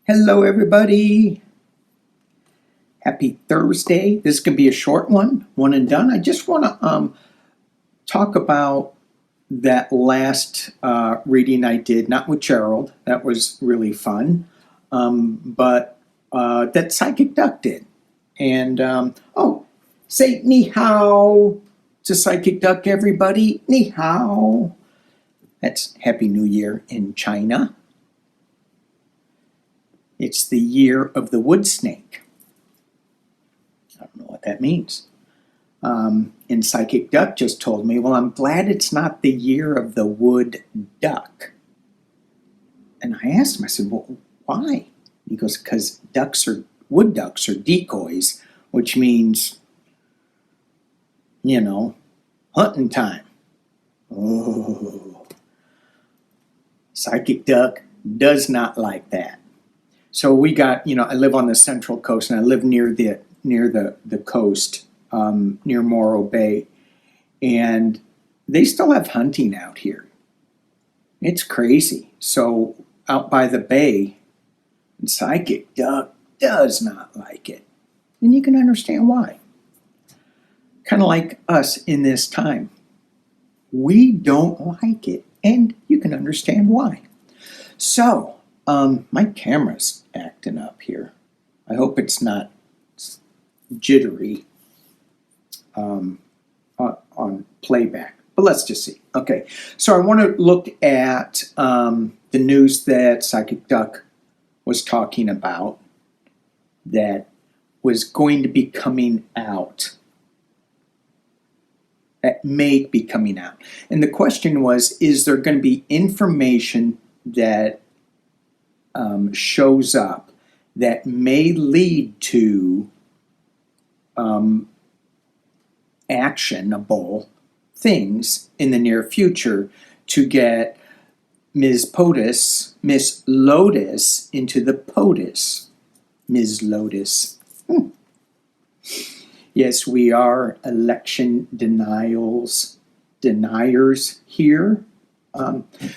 Hello, everybody. Happy Thursday. This could be a short one and done. I just want to talk about that last reading I did, not with Gerald. That was really fun, but that Psychic Duck did. And say ni hao to Psychic Duck, everybody. Ni hao. That's Happy New Year in China. It's the year of the wood snake. I don't know what that means. And Psychic Duck just told me, well, I'm glad it's not the year of the wood duck. And I asked him, I said, well, why? He goes, because wood ducks are decoys, which means, hunting time. Oh. Psychic Duck does not like that. So we got, I live on the Central Coast, and I live near the coast, near Morro Bay, and they still have hunting out here. It's crazy. So out by the bay, Psychic Duck does not like it, and you can understand why. Kind of like us in this time. We don't like it, and you can understand why. So, my camera's acting up here. I hope it's not jittery on playback, but let's just see. Okay, so I want to look at the news that Psychic Duck was talking about that was going to be coming out, that may be coming out. And the question was, is there going to be information that shows up that may lead to actionable things in the near future to get Ms. Lotus into the POTUS. Ms. Lotus. Yes, we are election deniers here.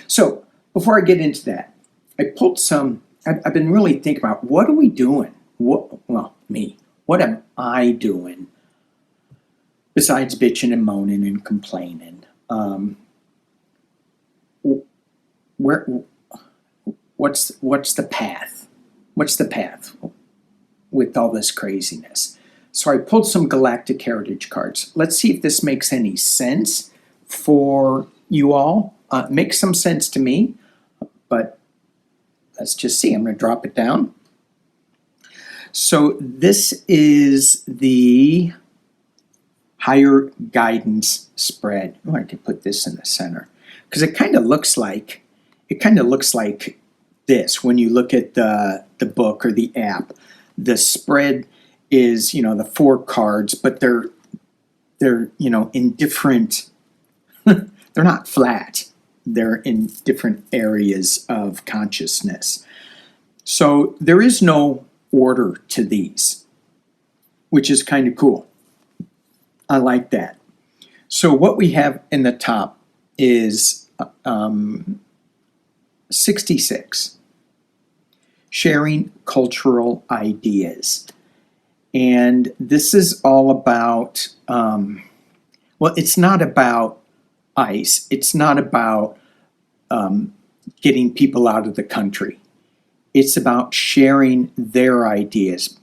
So before I get into that, I pulled some. I've been really thinking about, what are we doing? What am I doing besides bitching and moaning and complaining? What's the path? What's the path with all this craziness? So I pulled some Galactic Heritage cards. Let's see if this makes any sense for you all. Makes some sense to me, but let's just see. I'm going to drop it down. So this is the higher guidance spread. Oh, I could put this in the center because it kind of looks like this when you look at the book or the app. The spread is, the 4 cards, but they're in different. They're not flat. They're in different areas of consciousness. So there is no order to these, which is kind of cool. I like that. So what we have in the top is 66, sharing cultural ideas. And this is all about, it's not about ICE. It's not about getting people out of the country. It's about sharing their ideas,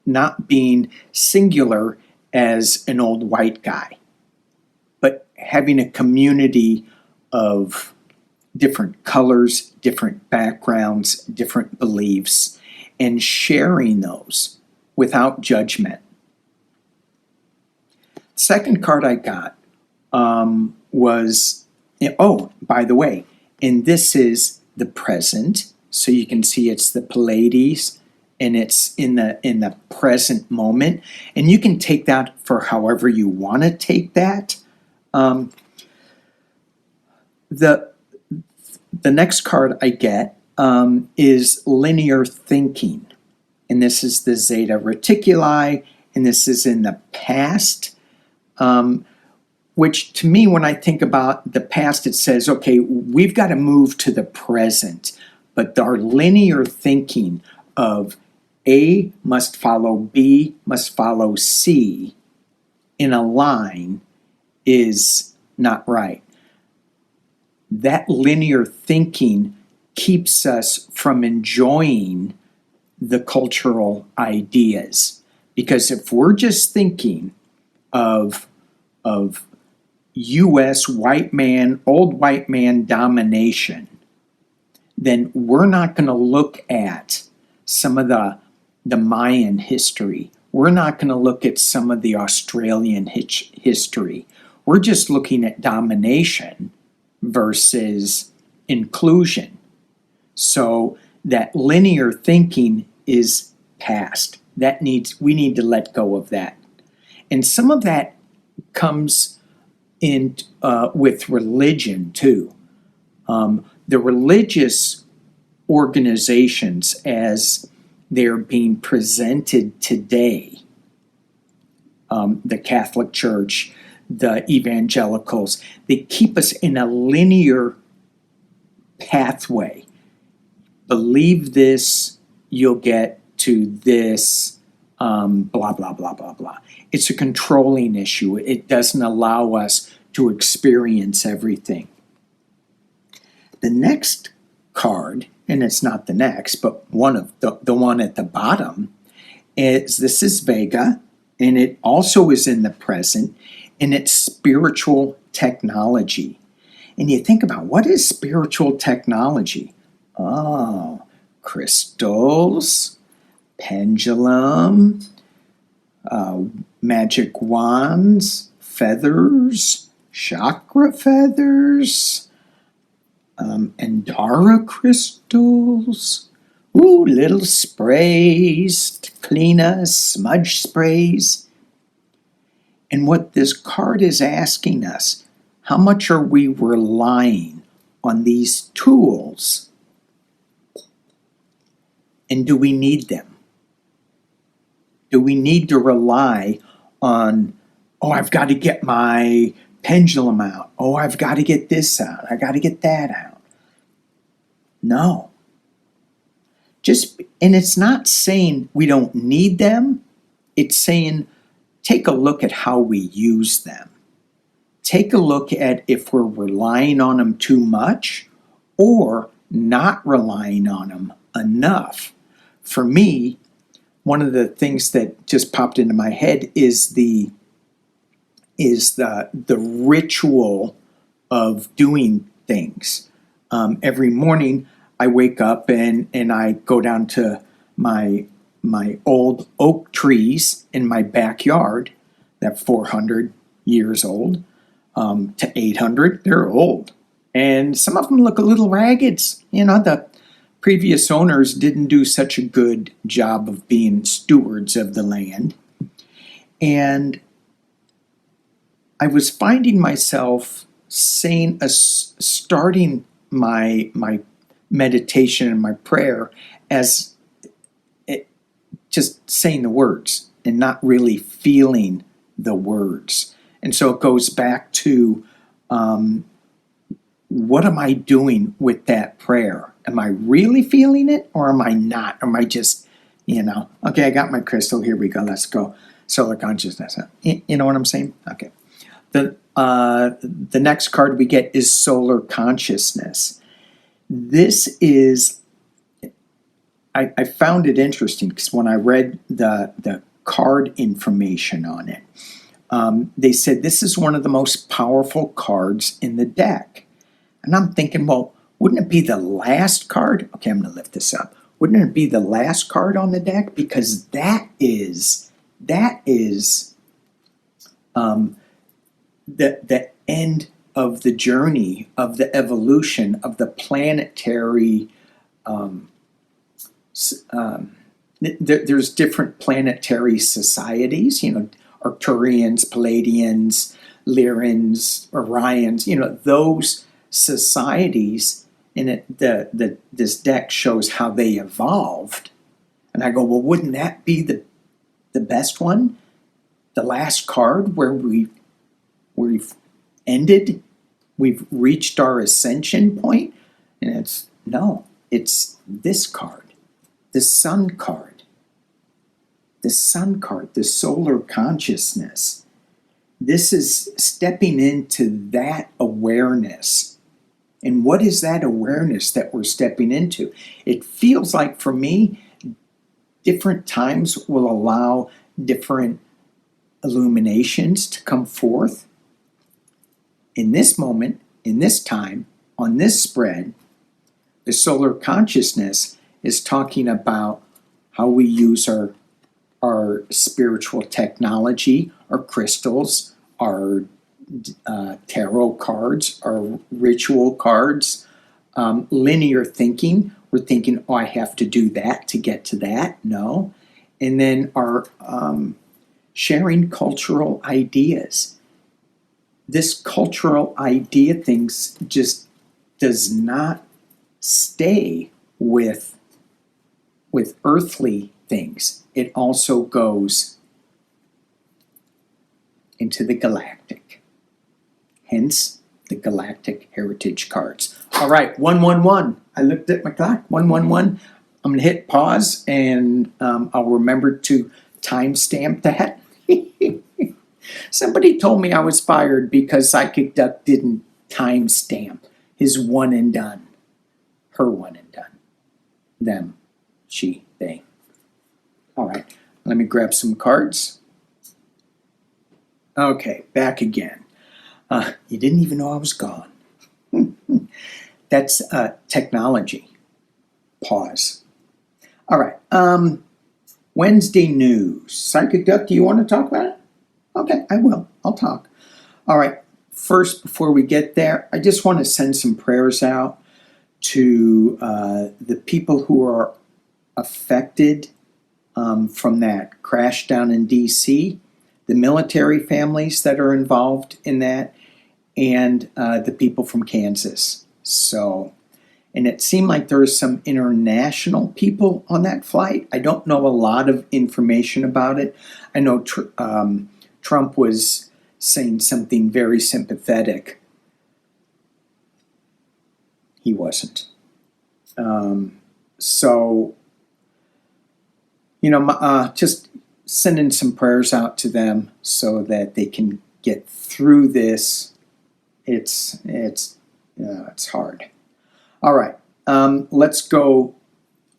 not being singular as an old white guy, but having a community of different colors, different backgrounds, different beliefs, and sharing those without judgment. Second card I got was, by the way, and this is the present, so you can see it's the Pleiades, and it's in the present moment, and you can take that for however you want to take that. The next card I get is linear thinking, and this is the Zeta Reticuli, and this is in the past. Which to me, when I think about the past, it says, okay, we've got to move to the present. But our linear thinking, of A must follow B must follow C in a line is not right. That linear thinking keeps us from enjoying the cultural ideas. Because if we're just thinking of U.S. old white man domination, then we're not going to look at some of the Mayan history. We're not going to look at some of the Australian history. We're just looking at domination versus inclusion. So that linear thinking is past. We need to let go of that. And some of that comes in with religion too. The religious organizations as they're being presented today, the Catholic Church, the evangelicals, they keep us in a linear pathway. Believe this, you'll get to this, blah, blah, blah, blah, blah. It's a controlling issue. It doesn't allow us to experience everything. The next card, and it's not the next, but one of the one at the bottom, this is Vega, and it also is in the present, and it's spiritual technology. And you think about, what is spiritual technology? Oh, crystals, pendulum, magic wands, feathers, chakra feathers, Andara crystals, little sprays to clean us, smudge sprays. And what this card is asking us, how much are we relying on these tools? And do we need them? Do we need to rely on, I've got to get my pendulum out. I've got to get this out. I got to get that out. No. And it's not saying we don't need them. It's saying take a look at how we use them. Take a look at if we're relying on them too much or not relying on them enough. For me, one of the things that just popped into my head is the ritual of doing things. Every morning I wake up and I go down to my old oak trees in my backyard, that 400 years old to 800. They're old, and some of them look a little ragged. The previous owners didn't do such a good job of being stewards of the land. And I was finding myself starting my meditation and my prayer as just saying the words and not really feeling the words. And so it goes back to what am I doing with that prayer? Am I really feeling it or am I not? Am I just, okay, I got my crystal, here we go, let's go. Solar consciousness. You know what I'm saying? Okay. The next card we get is solar consciousness. This is, I found it interesting because when I read the card information on it, they said this is one of the most powerful cards in the deck. And I'm thinking, well, wouldn't it be the last card? Okay, I'm going to lift this up. Wouldn't it be the last card on the deck? Because that is the end of the journey of the evolution of the planetary. There's different planetary societies. Arcturians, Palladians, Lyrans, Orions. Those societies. And this deck shows how they evolved. And I go, well, wouldn't that be the best one? The last card where we've ended, we've reached our ascension point? And it's this card. the Sun card. The Sun card, the solar consciousness. This is stepping into that awareness. And what is that awareness that we're stepping into? It feels like, for me, different times will allow different illuminations to come forth. In this moment, in this time, on this spread, the solar consciousness is talking about how we use our spiritual technology, our crystals, our tarot cards, our ritual cards, linear thinking. We're thinking, oh, I have to do that to get to that. No. And then our sharing cultural ideas. This cultural idea things just does not stay with earthly things. It also goes into the galactic. Hence, the Galactic Heritage cards. All right, 111. I looked at my clock. 111. I'm going to hit pause, and I'll remember to timestamp that. Somebody told me I was fired because Psychic Duck didn't timestamp his one and done. Her one and done. Them. She. They. All right. Let me grab some cards. Okay, back again. You didn't even know I was gone. That's technology. Pause. All right. Wednesday news. Psychic Duck, do you want to talk about it? Okay, I will. I'll talk. All right. First, before we get there, I just want to send some prayers out to the people who are affected from that crash down in D.C., the military families that are involved in that, and the people from Kansas. So, and it seemed like there were some international people on that flight. I don't know a lot of information about it. I know Trump was saying something very sympathetic. He wasn't. So, just sending some prayers out to them so that they can get through this. It's hard. All right, let's go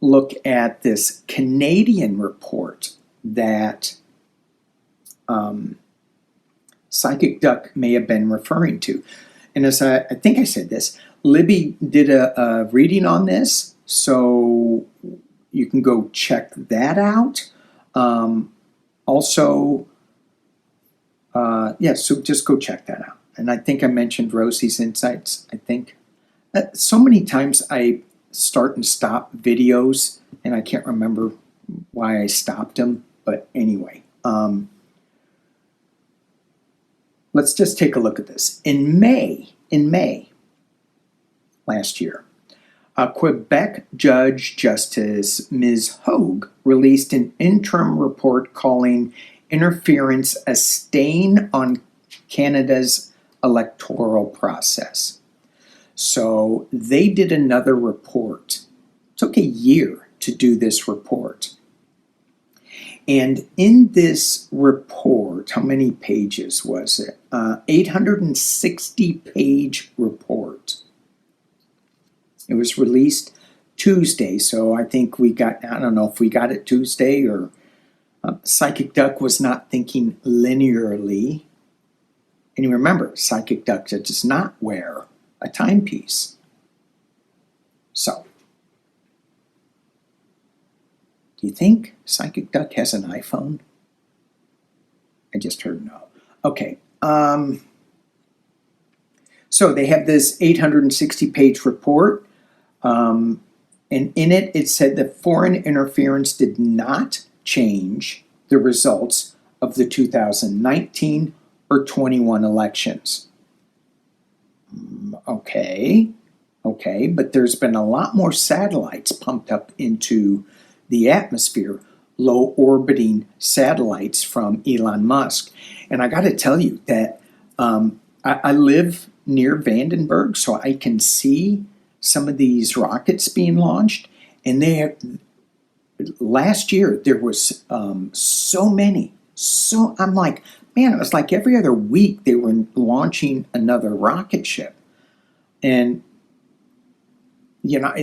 look at this Canadian report that Psychic Duck may have been referring to. And as I think I said this, Libby did a reading on this, so you can go check that out. So just go check that out. And I think I mentioned Rosie's Insights, I think. So many times I start and stop videos, and I can't remember why I stopped them. But anyway, let's just take a look at this. In May last year, a Quebec Judge Justice Ms. Hogue released an interim report calling interference a stain on Canada's electoral process. So they did another report. It took a year to do this report. And in this report, how many pages was it? 860-page report. It was released Tuesday, so I think I don't know if we got it Tuesday or Psychic Duck was not thinking linearly. And you remember, Psychic Duck does not wear a timepiece. So, do you think Psychic Duck has an iPhone? I just heard no. Okay. So they have this 860-page report. And in it, it said that foreign interference did not change the results of the 2019 or 21 elections. Okay, but there's been a lot more satellites pumped up into the atmosphere, low orbiting satellites from Elon Musk. And I got to tell you that I live near Vandenberg, so I can see some of these rockets being launched, and last year there was so many. So I'm like, man, it was like every other week they were launching another rocket ship. And, you know,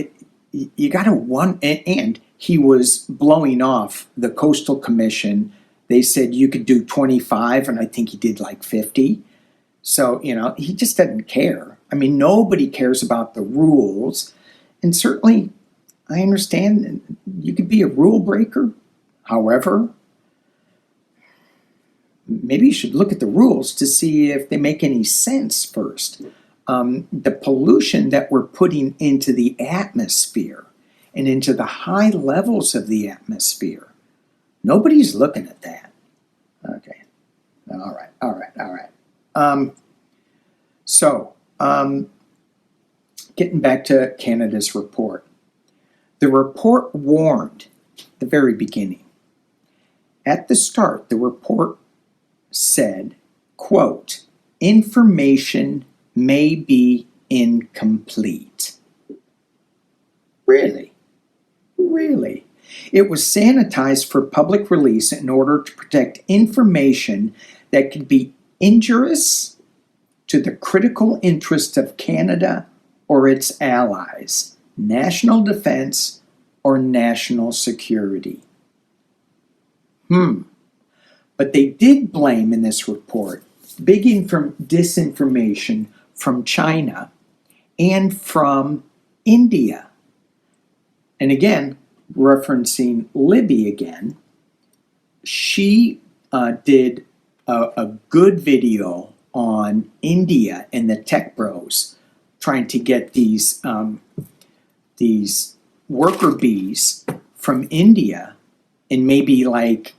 you got to and he was blowing off the Coastal Commission. They said you could do 25, and I think he did like 50. So, you know, he just doesn't care. I mean, nobody cares about the rules. And certainly, I understand you could be a rule breaker. However, maybe you should look at the rules to see if they make any sense first. The pollution that we're putting into the atmosphere and into the high levels of the atmosphere, nobody's looking at that. Okay. All right. Getting back to Canada's report. The report warned at the very beginning. At the start, the report said, quote, information may be incomplete. Really? Really? It was sanitized for public release in order to protect information that could be injurious to the critical interests of Canada or its allies, national defense, or national security. But they did blame in this report big disinformation from China and from India. And again, referencing Libby again, she did a good video on India and the tech bros trying to get these worker bees from India and maybe like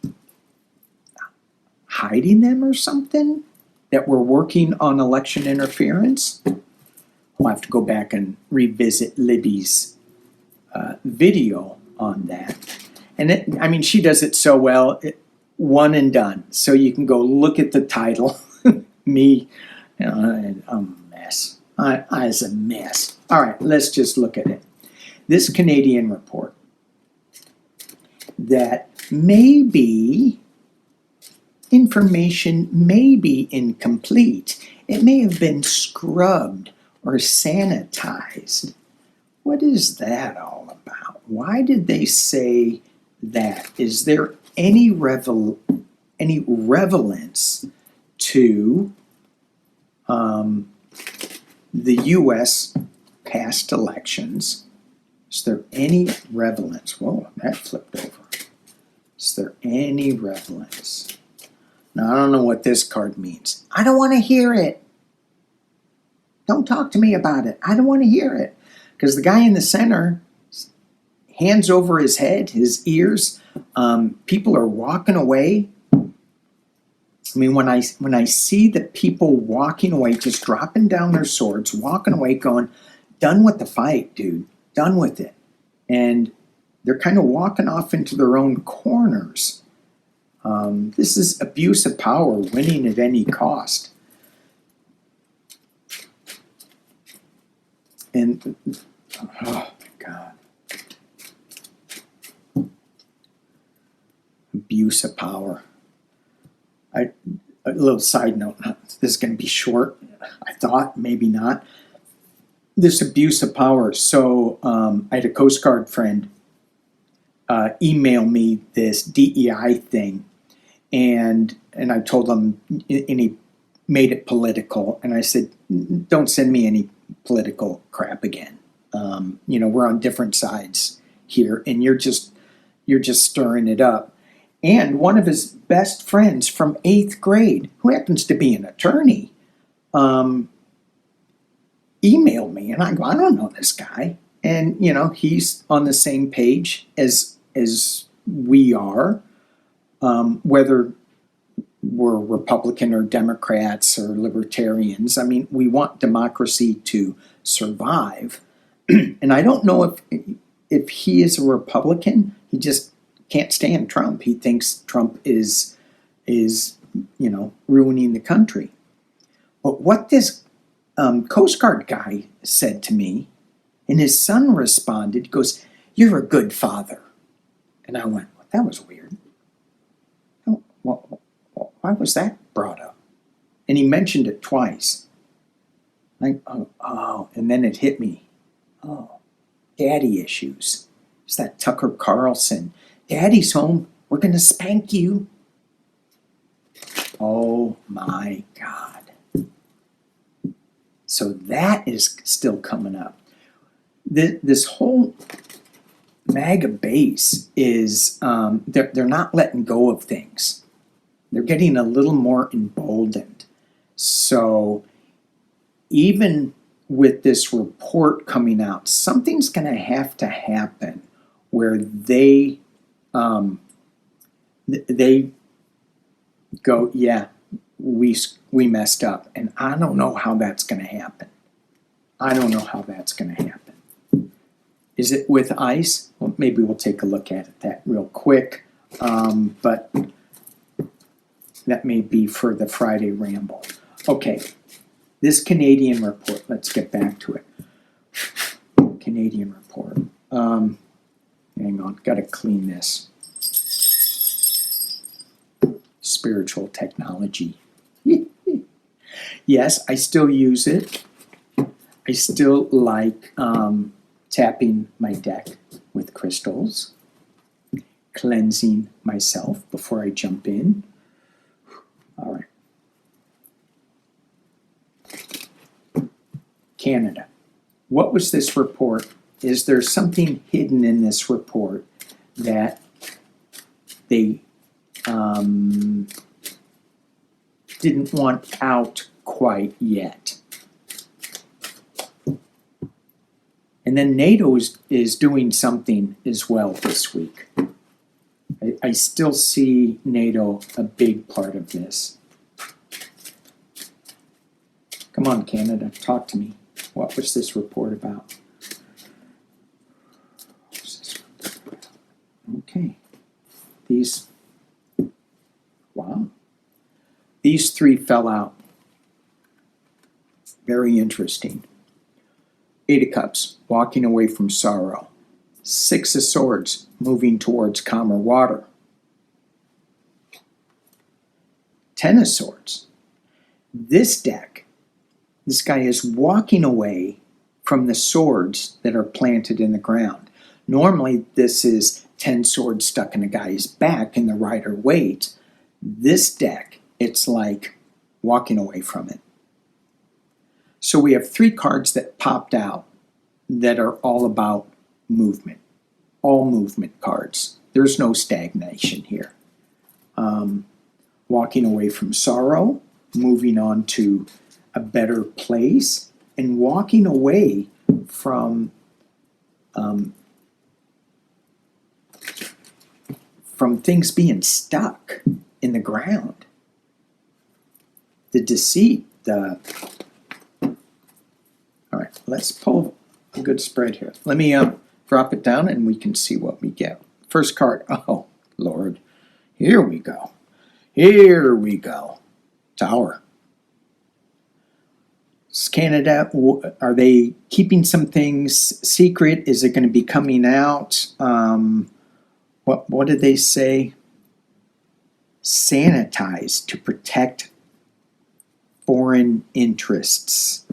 hiding them or something, that were working on election interference. We'll have to go back and revisit Libby's video on that. And she does it so well, one and done. So you can go look at the title. Me, I'm a mess. I was a mess. All right, let's just look at it. This Canadian report that maybe information may be incomplete. It may have been scrubbed or sanitized. What is that all about? Why did they say that? Is there any relevance to the U.S. past elections? Is there any relevance? Whoa, that flipped over. Is there any relevance? Now, I don't know what this card means. I don't want to hear it. Don't talk to me about it. I don't want to hear it. Because the guy in the center, hands over his head, his ears, people are walking away. I mean, when I see the people walking away, just dropping down their swords, walking away, going, done with the fight, dude. Done with it. And they're kind of walking off into their own corners. This is abuse of power, winning at any cost. And, oh my God. Abuse of power. A little side note, this is going to be short. I thought, maybe not. This abuse of power. So I had a Coast Guard friend email me this DEI thing. And I told him, and he made it political. And I said, don't send me any political crap again. We're on different sides here, and you're just stirring it up. And one of his best friends from 8th grade, who happens to be an attorney, emailed me, and I go, I don't know this guy. And he's on the same page as we are. Whether we're Republican or Democrats or Libertarians, I mean, we want democracy to survive. And I don't know if he is a Republican. He just can't stand Trump. He thinks Trump is ruining the country. But what this Coast Guard guy said to me, and his son responded, goes, "You're a good father." And I went, well, that was weird. Why was that brought up? And he mentioned it twice. Like, oh, and then it hit me. Oh, daddy issues. It's that Tucker Carlson. Daddy's home. We're going to spank you. Oh my God. So that is still coming up. This whole MAGA base is, they're not letting go of things. They're getting a little more emboldened. So even with this report coming out, something's going to have to happen where they go, yeah, we messed up. And I don't know how that's going to happen. I don't know how that's going to happen. Is it with ICE? Well, maybe we'll take a look at that real quick. But that may be for the Friday ramble. Okay, this Canadian report, let's get back to it. Canadian report. Hang on, gotta clean this. Spiritual technology. Yes, I still use it. I still like tapping my deck with crystals, cleansing myself before I jump in. All right. Canada. What was this report? Is there something hidden in this report that they didn't want out quite yet? And then NATO is doing something as well this week. I still see NATO a big part of this. Come on, Canada, talk to me. What was this report about? Okay. Wow. These three fell out. Very interesting. Eight of Cups, walking away from sorrow. Six of Swords, moving towards calmer water. Ten of Swords. This deck, this guy is walking away from the swords that are planted in the ground. Normally, this is 10 swords stuck in a guy's back and the rider waits. This deck, it's like walking away from it. So we have three cards that popped out that are all about movement. All movement cards. There's no stagnation here. Walking away from sorrow, moving on to a better place, and walking away from things being stuck in the ground. The deceit, all right, let's pull a good spread here. Let me drop it down and we can see what we get. First card, oh, Lord. Here we go. Here we go. Tower. Canada, are they keeping some things secret? Is it going to be coming out? What did they say? Sanitize to protect foreign interests.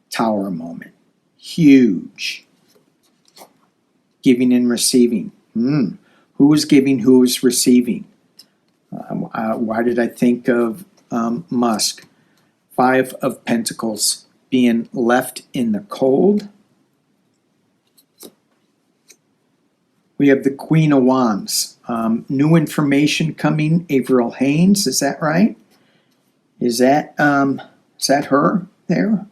Tower moment. Huge. Giving and receiving. Who is giving? Who is receiving? Why did I think of Musk? Five of Pentacles being left in the cold. We have the Queen of Wands. New information coming. Avril Haines, is that right? Is that her there?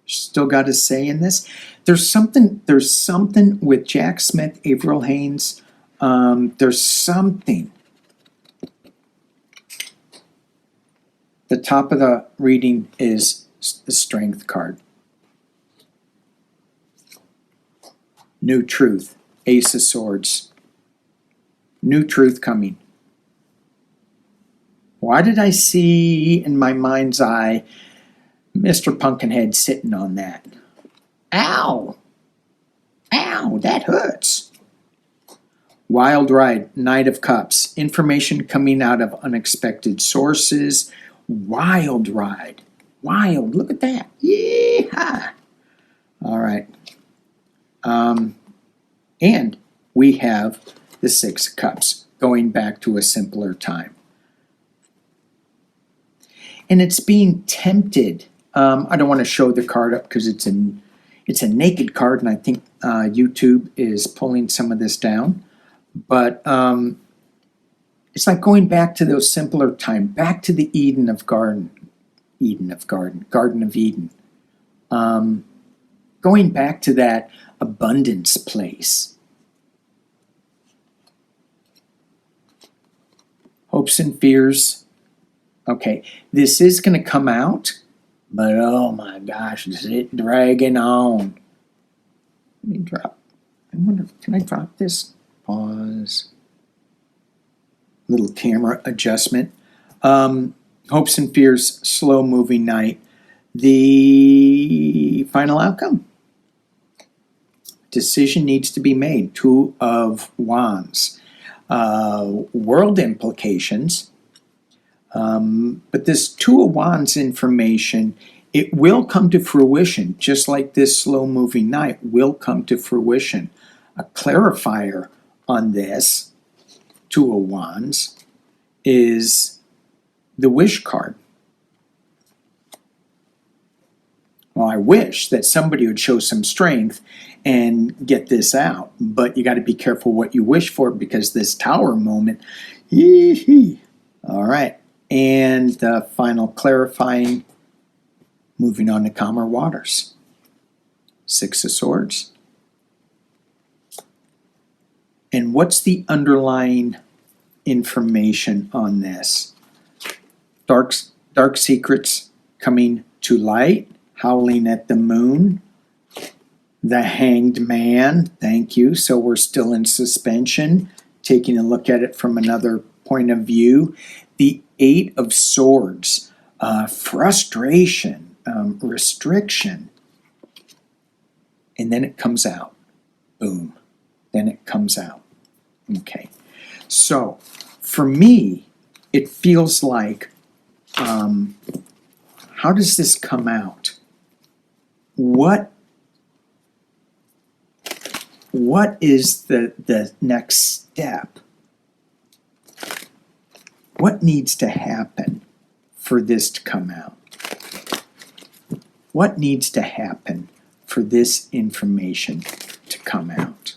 Still got a say in this. There's something with Jack Smith, Avril Haines. There's something. The top of the reading is the Strength card. New truth. Ace of Swords. New truth coming. Why did I see in my mind's eye Mr. Pumpkinhead sitting on that? Ow! Ow, that hurts. Wild ride, Knight of Cups. Information coming out of unexpected sources. Wild ride. Wild, look at that. Yeehaw. All right. And we have the Six of Cups, going back to a simpler time. And it's being tempted. I don't want to show the card up because it's a naked card, and I think YouTube is pulling some of this down. But it's like going back to those simpler time, back to the Garden of Eden. Going back to that abundance place. Hopes and fears. Okay, this is going to come out, but oh my gosh, is it dragging on? Let me drop. I wonder, can I drop this? Pause. Little camera adjustment. Hopes and fears, slow moving night. The final outcome. Decision needs to be made. Two of Wands. World implications. But this Two of Wands information, it will come to fruition, just like this slow moving night will come to fruition. A clarifier on this Two of Wands is the Wish card. Well, I wish that somebody would show some strength and get this out, but you got to be careful what you wish for, because this Tower moment, all right. And the final clarifying, moving on to calmer waters. Six of Swords. And what's the underlying information on this? Dark secrets coming to light, howling at the moon, the Hanged Man, thank you. So we're still in suspension, taking a look at it from another point of view. The Eight of Swords, frustration, restriction, and then it comes out. Boom. Then it comes out. Okay. So for me, it feels like, how does this come out? What is the next step? What needs to happen for this to come out? What needs to happen for this information to come out?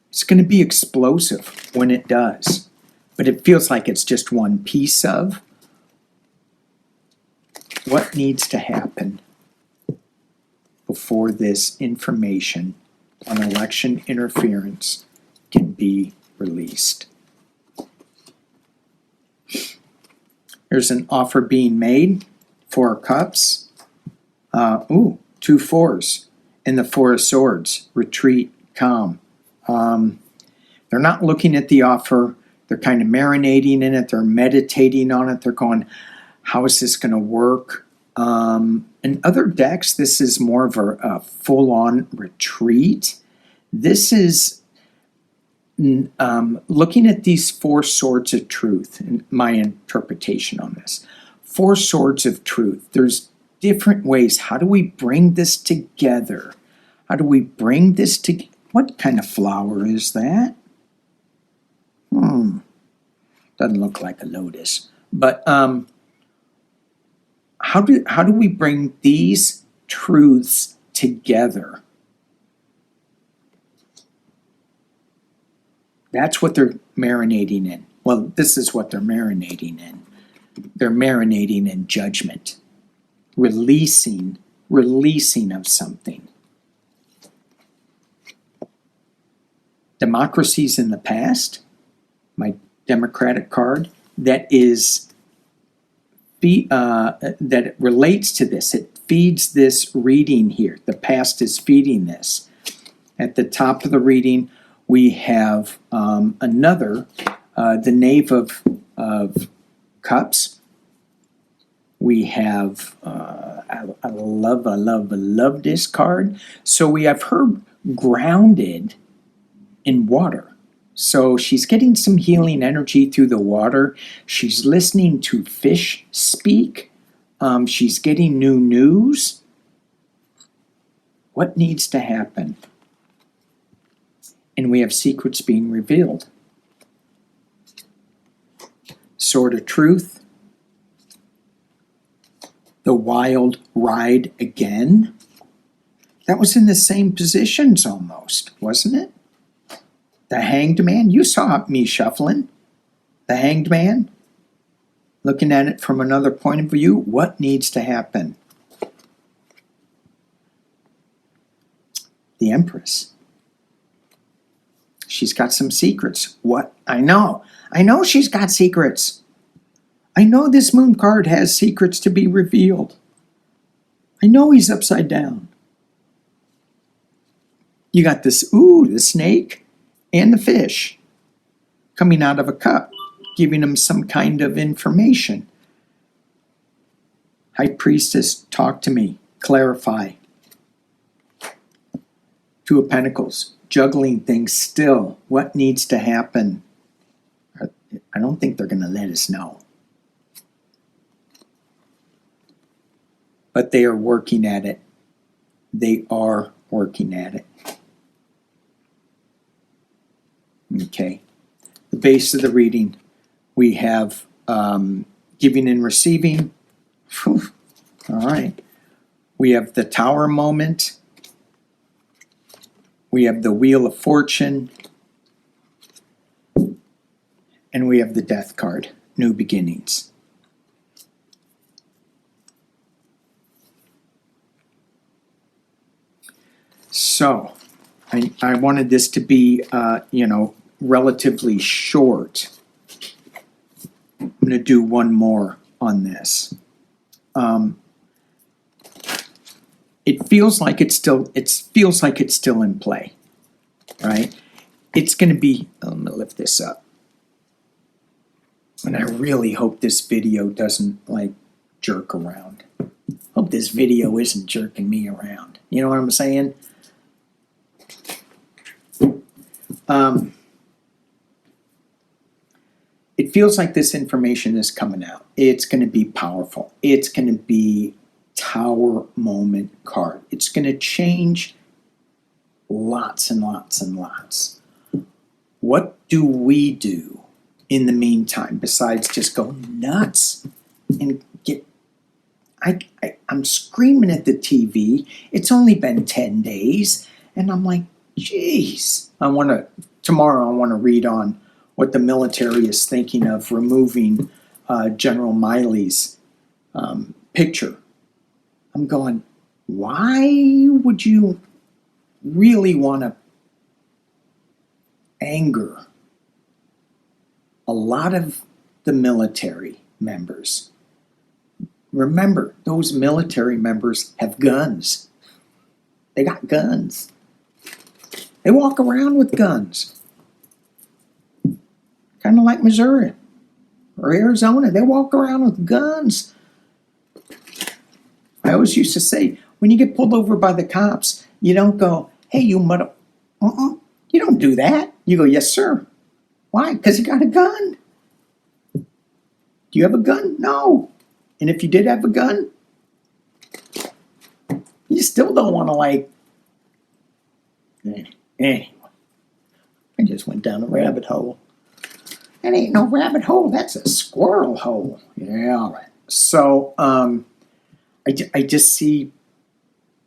It's going to be explosive when it does, but it feels like it's just one piece of what needs to happen before this information on election interference can be released. There's an offer being made. Four of Cups. Two fours. And the Four of Swords. Retreat, calm. They're not looking at the offer. They're kind of marinating in it. They're meditating on it. They're going, how is this going to work? In other decks, this is more of a full-on retreat. This is looking at these Four Swords of Truth, and my interpretation on this. Four Swords of Truth. There's different ways. How do we bring this together? How do we bring this together? What kind of flower is that? Doesn't look like a lotus. But how do we bring these truths together? That's what they're marinating in. Well, this is what they're marinating in. They're marinating in judgment. Releasing of something. Democracies in the past, my Democratic card, that relates to this. It feeds this reading here. The past is feeding this. At the top of the reading, we have the Knave of Cups. We have I love this card. So we have her grounded in water. So she's getting some healing energy through the water. She's listening to fish speak. She's getting new news. What needs to happen? And we have secrets being revealed. Sword of Truth. The wild ride again. That was in the same positions almost, wasn't it? The Hanged Man. You saw me shuffling. The Hanged Man. Looking at it from another point of view. What needs to happen? The Empress. She's got some secrets. What? I know she's got secrets. I know this moon card has secrets to be revealed. I know he's upside down. You got this, the snake and the fish coming out of a cup, giving him some kind of information. High Priestess, talk to me, clarify. Two of Pentacles, juggling things still. What needs to happen? I don't think they're going to let us know. But they are working at it. They are working at it. Okay. The base of the reading, we have giving and receiving. Whew. All right. We have the Tower moment. We have the Wheel of Fortune. And we have the Death card, New Beginnings. So, I wanted this to be, relatively short. I'm going to do one more on this. It feels like it's still in play, right? It's going to be. I'm going to lift this up, and I really hope this video doesn't jerk around. Hope this video isn't jerking me around. You know what I'm saying? It feels like this information is coming out. It's going to be powerful. It's going to be Tower moment card. It's going to change lots and lots and lots. What do we do in the meantime besides just go nuts and get... I'm screaming at the TV. It's only been 10 days. And I'm like, geez. Tomorrow I want to read on what the military is thinking of removing General Miley's picture. I'm going, why would you really want to anger a lot of the military members? Remember, those military members have guns. They got guns. They walk around with guns. Kind of like Missouri or Arizona. They walk around with guns. I always used to say, when you get pulled over by the cops, you don't go, hey, you mother... You don't do that. You go, yes, sir. Why? Because you got a gun. Do you have a gun? No. And if you did have a gun, you still don't want to Anyway, I just went down a rabbit hole. That ain't no rabbit hole. That's a squirrel hole. Yeah, all right. So, I just see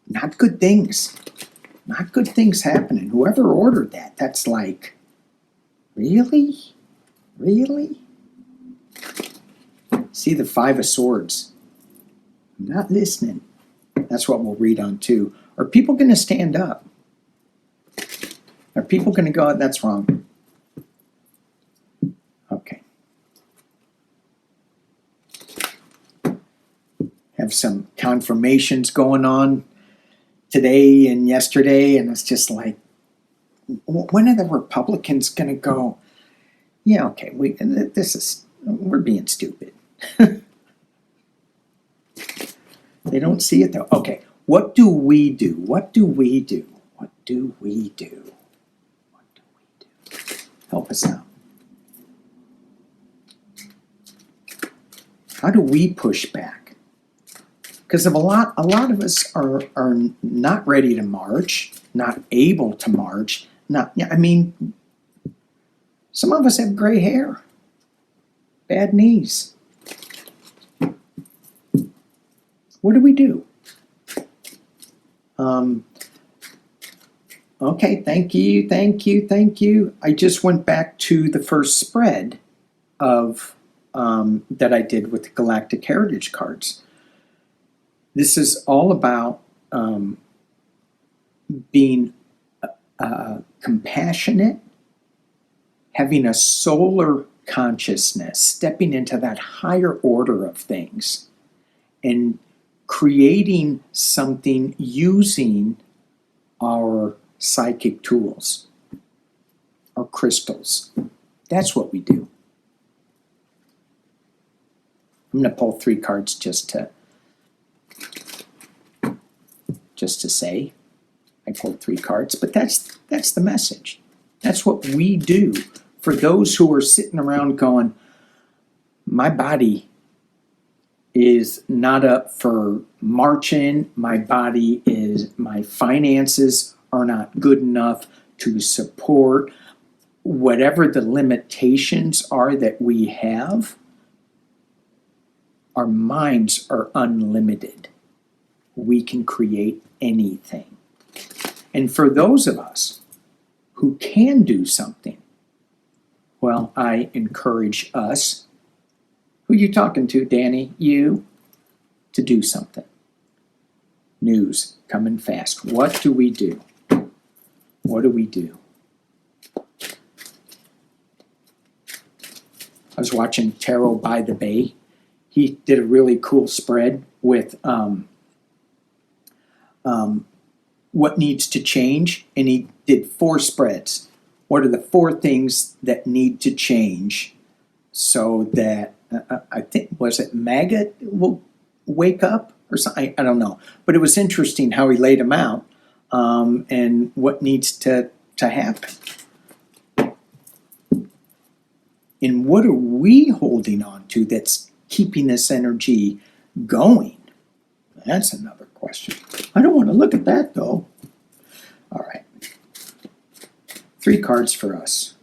not good things. Not good things happening. Whoever ordered that, that's like, really? Really? See the Five of Swords. I'm not listening. That's what we'll read on too. Are people going to stand up? Are people going to go, that's wrong? Okay. Have some confirmations going on today and yesterday, and it's just like, when are the Republicans going to go, yeah, okay, we're being stupid. They don't see it though. Okay, what do we do? What do we do? What do we do? What do we do? Help us out. How do we push back? Because a lot of us are not ready to march, not able to march. I mean, some of us have gray hair, bad knees. What do we do? Okay, thank you. I just went back to the first spread of that I did with the Galactic Heritage cards. This is all about being compassionate, having a solar consciousness, stepping into that higher order of things, and creating something using our psychic tools, our crystals. That's what we do. I'm going to pull 3 cards just to say I pulled 3 cards, but that's the message. That's what we do. For those who are sitting around going, my body is not up for marching, my finances are not good enough to support whatever the limitations are that we have. Our minds are unlimited. We can create anything. And for those of us who can do something, well, I encourage us, who you talking to, Danny? You, to do something. News coming fast. What do we do? What do we do? I was watching Tarot by the Bay. He did a really cool spread with what needs to change, and he did 4 spreads. What are the 4 things that need to change so that, I think, was it maggot will wake up or something? I don't know. But it was interesting how he laid them out and what needs to happen. And what are we holding on to that's keeping this energy going? That's another question. I don't want to look at that, though. All right. 3 cards for us.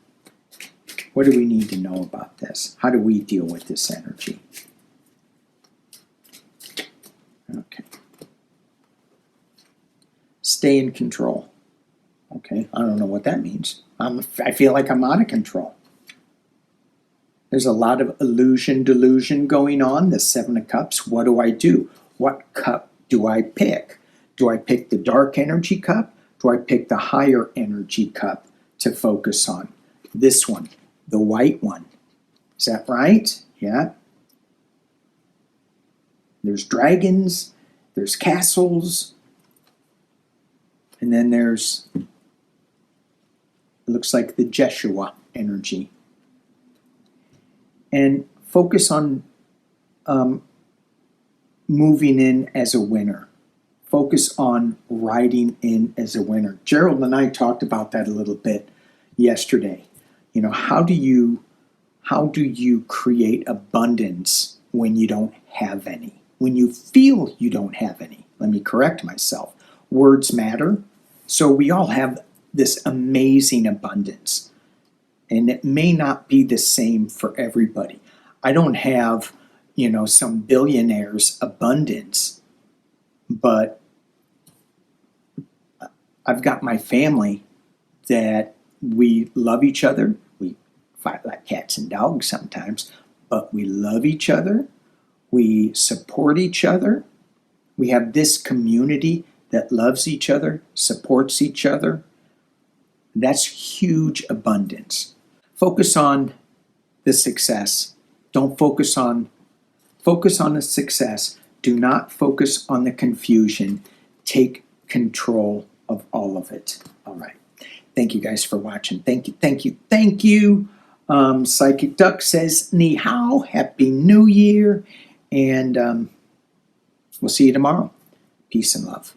What do we need to know about this? How do we deal with this energy? Okay. Stay in control. Okay, I don't know what that means. I feel like I'm out of control. There's a lot of illusion, delusion going on. The 7 of Cups. What do I do? What cup do I pick? Do I pick the dark energy cup? Do I pick the higher energy cup to focus on? This one, the white one. Is that right? Yeah. There's dragons, there's castles, and then there's, it looks like the Jeshua energy. And focus on moving in as a winner. Focus on riding in as a winner. Gerald and I talked about that a little bit yesterday. You know, how do you create abundance when you don't have any? When you feel you don't have any? Let me correct myself. Words matter. So we all have this amazing abundance. And it may not be the same for everybody. I don't have, some billionaire's abundance, but I've got my family that we love each other. We fight like cats and dogs sometimes, but we love each other. We support each other. We have this community that loves each other, supports each other. That's huge abundance. Focus on the success. Don't focus on the success. Do not focus on the confusion. Take control of all of it. All right. Thank you guys for watching. Thank you. Psychic Duck says, Ni hao, Happy New Year. And We'll see you tomorrow. Peace and love.